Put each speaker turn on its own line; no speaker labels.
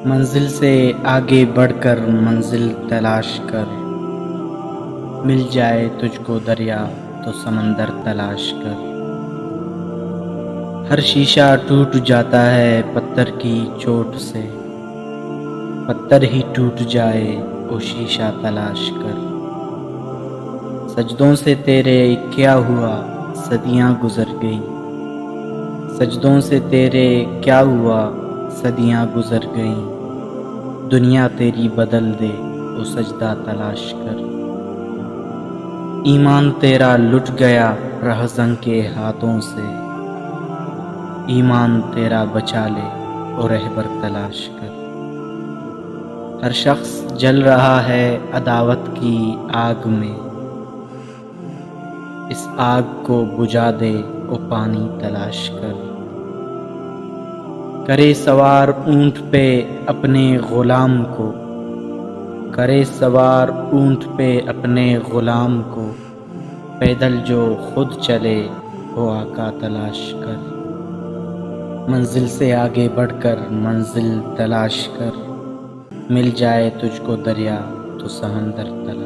منزل سے آگے بڑھ کر منزل تلاش کر، مل جائے تجھ کو دریا تو سمندر تلاش کر۔ ہر شیشہ ٹوٹ جاتا ہے پتھر کی چوٹ سے، پتھر ہی ٹوٹ جائے وہ شیشہ تلاش کر۔ سجدوں سے تیرے کیا ہوا صدیاں گزر گئیں، سجدوں سے تیرے کیا ہوا صدیاں گزر گئیں، دنیا تیری بدل دے وہ سجدہ تلاش کر۔ ایمان تیرا لٹ گیا رہزن کے ہاتھوں سے، ایمان تیرا بچا لے وہ رہبر تلاش کر۔ ہر شخص جل رہا ہے عداوت کی آگ میں، اس آگ کو بجھا دے وہ پانی تلاش کر۔ کرے سوار اونٹ پہ اپنے غلام کو، کرے سوار اونٹ پہ اپنے غلام کو، پیدل جو خود چلے وہ آقا تلاش کر۔ منزل سے آگے بڑھ کر منزل تلاش کر، مل جائے تجھ کو دریا تو سمندر تلاش